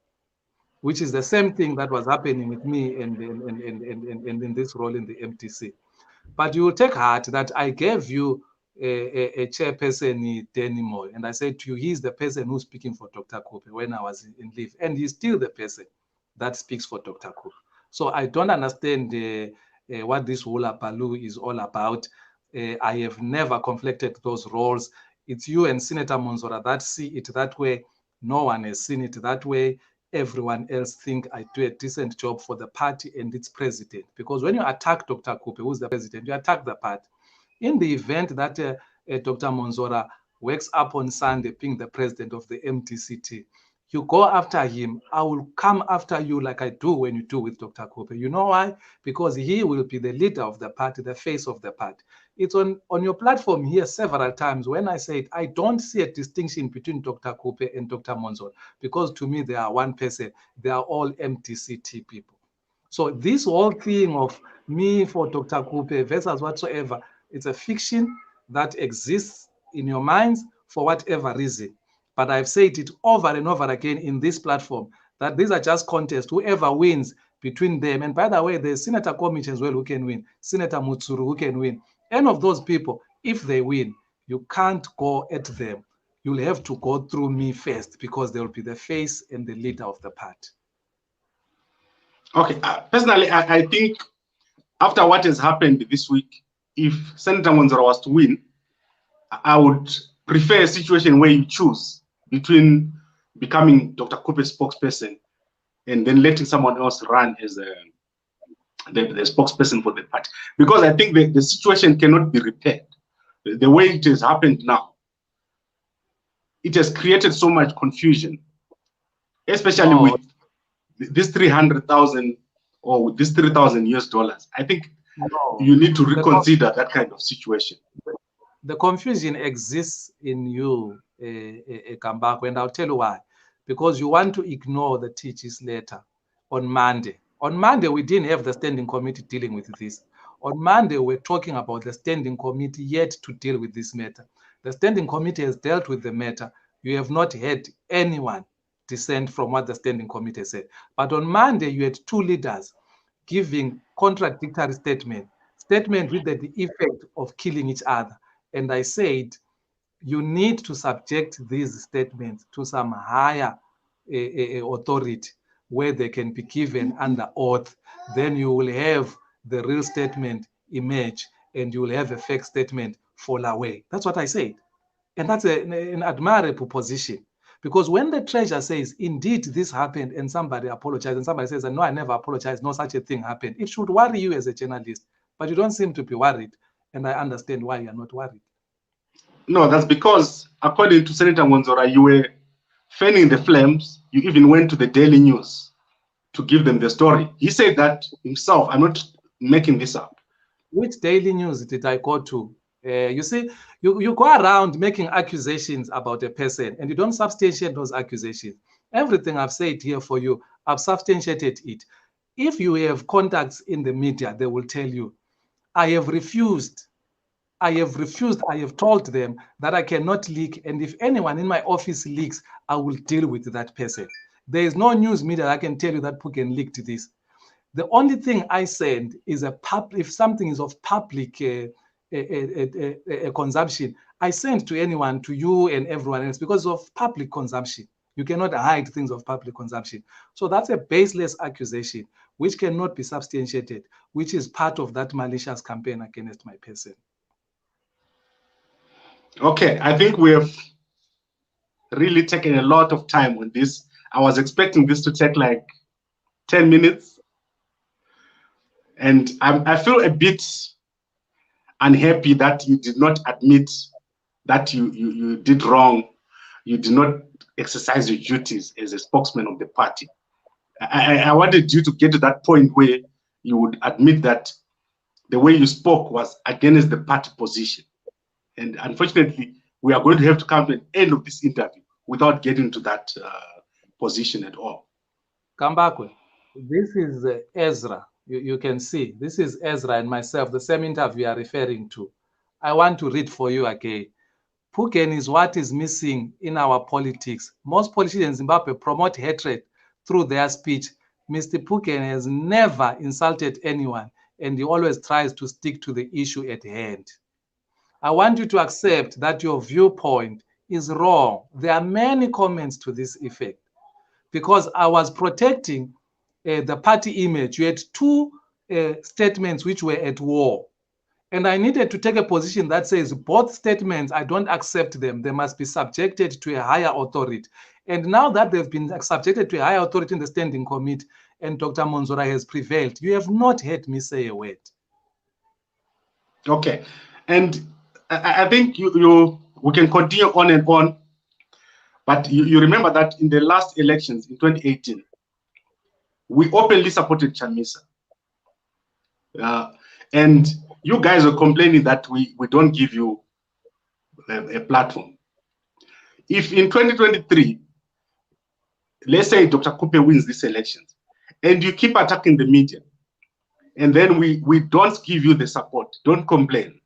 which is the same thing that was happening with me and in this role in the MDC. But you will take heart that I gave you a chairperson, Danny Moy, and I said to you, he's the person who's speaking for Dr. Kupe when I was in leave, and he's still the person that speaks for Dr. Kupe. So I don't understand what this hula baloo is all about. I have never conflicted those roles. It's you and Senator Monzora that see it that way. No one has seen it that way. Everyone else think I do a decent job for the party and its president. Because when you attack Dr. Kupe, who's the president, you attack the party. In the event that Dr. Monzora wakes up on Sunday being the president of the MDC-T, you go after him. I will come after you like I do when you do with Dr. Kupe. You know why? Because he will be the leader of the party, the face of the party. It's on your platform here several times when I said I don't see a distinction between Dr. Kupe and Dr. Monzora, because to me they are one person. They are all MDC-T people. So this whole thing of me for Dr. Kupe versus whatsoever, it's a fiction that exists in your minds for whatever reason. But I've said it over and over again in this platform that these are just contests. Whoever wins between them, and by the way, there's Senator Komichi as well who can win, Senator Mutsuru who can win. Any of those people, if they win, you can't go at them. You'll have to go through me first, because they will be the face and the leader of the party. Okay, personally, I think after what has happened this week, if Senator Monzora was to win, I would prefer a situation where you choose between becoming Dr. Kupe's spokesperson and then letting someone else run as the spokesperson for the party. Because I think the situation cannot be repaired. The way it has happened now, it has created so much confusion, especially with this 300,000 or with this $3,000 US. I think you need to reconsider that kind of situation. The confusion exists in you, Kambako, and I'll tell you why. Because you want to ignore the teacher's letter on Monday. On Monday, we didn't have the standing committee dealing with this. On Monday, we're talking about the standing committee yet to deal with this matter. The standing committee has dealt with the matter. You have not had anyone dissent from what the standing committee said. But on Monday, you had two leaders giving contradictory statements with the effect of killing each other. And I said, you need to subject these statements to some higher authority where they can be given under oath. Then you will have the real statement emerge and you will have a fake statement fall away. That's what I said. And that's an admirable position. Because when the treasurer says, indeed, this happened, and somebody apologized, and somebody says, no, I never apologized, no such a thing happened, it should worry you as a journalist. But you don't seem to be worried. And I understand why you're not worried. No, that's because, according to Senator Monzora, you were fanning the flames. You even went to the Daily News to give them the story. He said that himself. I'm not making this up. Which Daily News did I go to? You see, you go around making accusations about a person and you don't substantiate those accusations. Everything I've said here for you, I've substantiated it. If you have contacts in the media, they will tell you, I have refused. I have told them that I cannot leak, and if anyone in my office leaks, I will deal with that person. There is no news media that can tell you that Phugeni leaked this. The only thing I send is if something is of public consumption, I send to anyone, to you and everyone else, because of public consumption. You cannot hide things of public consumption. So that's a baseless accusation, which cannot be substantiated, which is part of that malicious campaign against my person. Okay, I think we have really taken a lot of time on this. I was expecting this to take like 10 minutes. And I feel a bit unhappy that you did not admit that you did wrong. You did not exercise your duties as a spokesman of the party. I wanted you to get to that point where you would admit that the way you spoke was against the party position. And unfortunately, we are going to have to come to an end of this interview without getting to that position at all. Kambakwe, this is Ezra. You can see, this is Ezra and myself, the same interview you are referring to. I want to read for you again. Phugeni is what is missing in our politics. Most politicians in Zimbabwe promote hatred through their speech. Mr. Phugeni has never insulted anyone, and he always tries to stick to the issue at hand. I want you to accept that your viewpoint is wrong. There are many comments to this effect. Because I was protecting the party image, you had two statements which were at war. And I needed to take a position that says both statements, I don't accept them. They must be subjected to a higher authority. And now that they've been subjected to a higher authority in the standing committee and Dr. Monzora has prevailed, you have not heard me say a word. Okay. And I think we can continue on and on. But you remember that in the last elections in 2018, we openly supported Chamisa. And you guys are complaining that we don't give you a platform. If in 2023, let's say Dr. Kupe wins these elections, and you keep attacking the media, and then we don't give you the support, don't complain.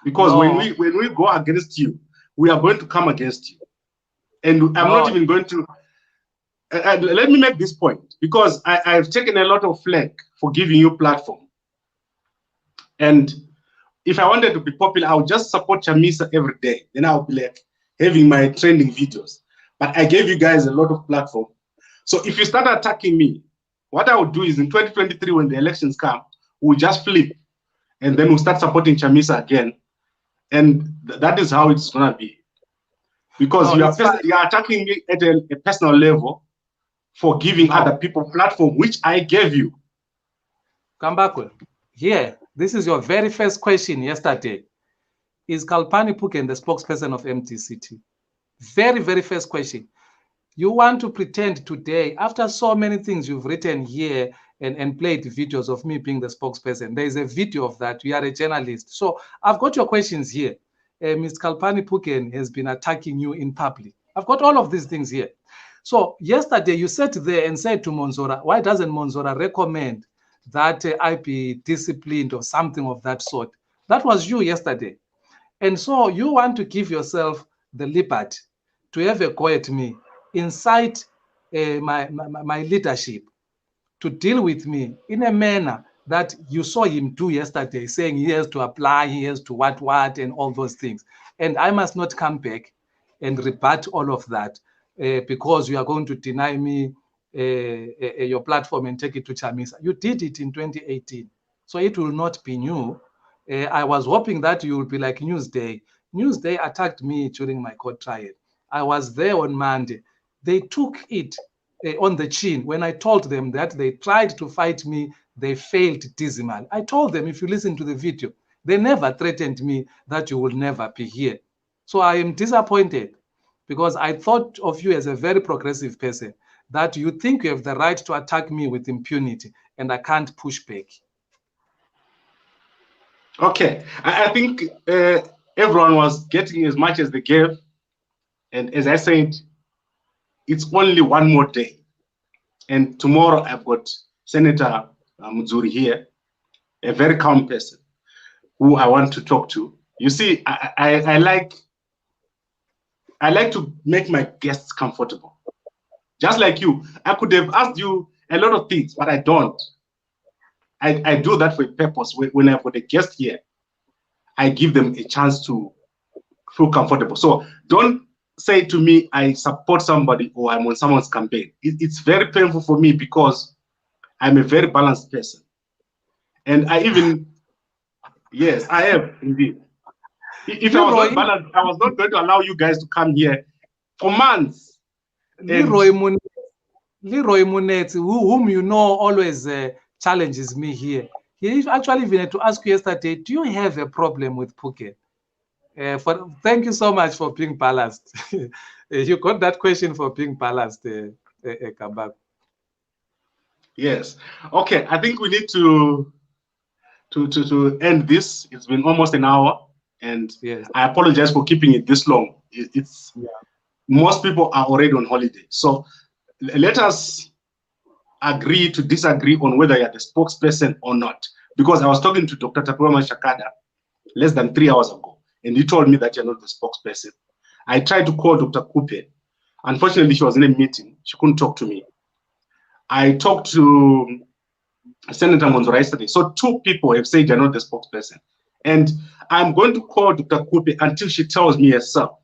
Because no. when we go against you, we are going to come against you. And I'm not even going to, let me make this point, because I've taken a lot of flack for giving you platform. And if I wanted to be popular, I would just support Chamisa every day. Then I would be like having my trending videos. But I gave you guys a lot of platform. So if you start attacking me, what I would do is in 2023, when the elections come, we'll just flip. And then we'll start supporting Chamisa again. And that is how it's going to be. Because you are attacking me at a personal level for giving other people platform, which I gave you. Kambakwe, here, this is your very first question yesterday. Is Kalpani Phugeni the spokesperson of MDC-T? Very, very first question. You want to pretend today, after so many things you've written here and played videos of me being the spokesperson, there is a video of that. You are a journalist. So I've got your questions here. Mr. Kalpani Phugeni has been attacking you in public. I've got all of these things here. So yesterday you sat there and said to Monzora, why doesn't Monzora recommend that I be disciplined or something of that sort? That was you yesterday. And so you want to give yourself the liberty to have a go at me, incite my leadership to deal with me in a manner that you saw him do yesterday, saying he has to apply, he has to what, and all those things. And I must not come back and rebut all of that because you are going to deny me your platform and take it to Chamisa. You did it in 2018, so it will not be new. I was hoping that you will be like Newsday. Newsday attacked me during my court trial. I was there on Monday. They took it on the chin when I told them that they tried to fight me. They failed dismally. I told them, if you listen to the video, they never threatened me that you will never be here. So I am disappointed because I thought of you as a very progressive person, that you think you have the right to attack me with impunity and I can't push back. Okay, I think everyone was getting as much as they gave. And as I said, it's only one more day. And tomorrow I've got Senator Muzuri here, a very calm person who I want to talk to. You see, I like to make my guests comfortable. Just like you, I could have asked you a lot of things, but I don't. I do that for a purpose. When I've got a guest here, I give them a chance to feel comfortable. So don't say to me, I support somebody or I'm on someone's campaign. It's very painful for me because I'm a very balanced person. And I even, yes, I am indeed. If I was not balanced, I was not going to allow you guys to come here for months. Leroy Munetsi, whom you know always challenges me here. He actually even had to ask you yesterday, do you have a problem with Phugeni? Thank you so much for being balanced. You got that question for being balanced, Kabak. Yes. Okay, I think we need to end this. It's been almost an hour, and yes. I apologize for keeping it this long. Most people are already on holiday, so let us agree to disagree on whether you're the spokesperson or not. Because I was talking to Dr. Tapuwa Mashakada less than 3 hours ago, and he told me that you're not the spokesperson. I tried to call Dr. Kupe. Unfortunately, she was in a meeting. She couldn't talk to me. I talked to Senator Monzora yesterday. So 2 people have said you're not the spokesperson. And I'm going to call Dr. Kupe until she tells me herself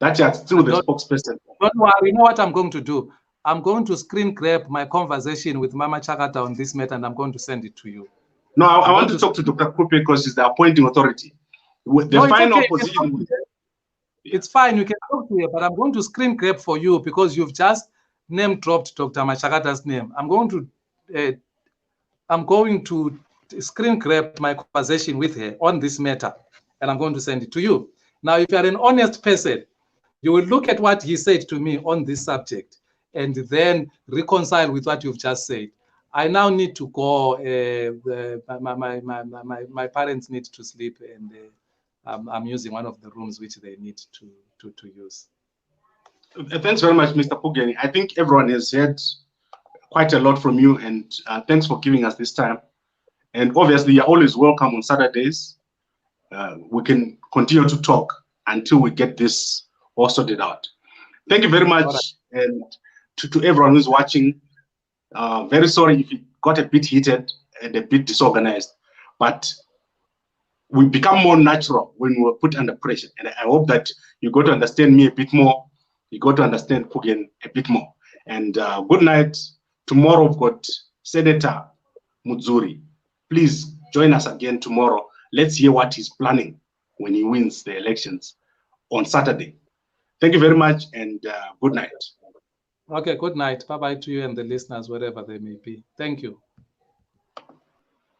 that you're still the spokesperson. Don't worry, you know what I'm going to do? I'm going to screen grab my conversation with Mama Chakata on this matter, and I'm going to send it to you. No, I want to talk to Dr. Kupe because she's the appointing authority. The final position. It's fine, you can talk to her, but I'm going to screen grab for you because you've just name dropped Dr. Mashakata's name. I'm going to screen grab my conversation with her on this matter, and I'm going to send it to you. Now, if you're an honest person, you will look at what he said to me on this subject and then reconcile with what you've just said. I now need to go. My parents need to sleep, and I'm using one of the rooms which they need to use. Thanks very much, Mr. Phugeni. I think everyone has heard quite a lot from you, and thanks for giving us this time. And obviously, you're always welcome on Saturdays. We can continue to talk until we get this all sorted out. Thank you very much, and to everyone who's watching. Very sorry if it got a bit heated and a bit disorganized, but we become more natural when we're put under pressure. And I hope that you got to understand me a bit more. You got to understand Phugeni a bit more. And good night. Tomorrow we've got Senator Mudzuri. Please join us again tomorrow. Let's hear what he's planning when he wins the elections on Saturday. Thank you very much, and good night. Okay, good night. Bye-bye to you and the listeners, wherever they may be. Thank you.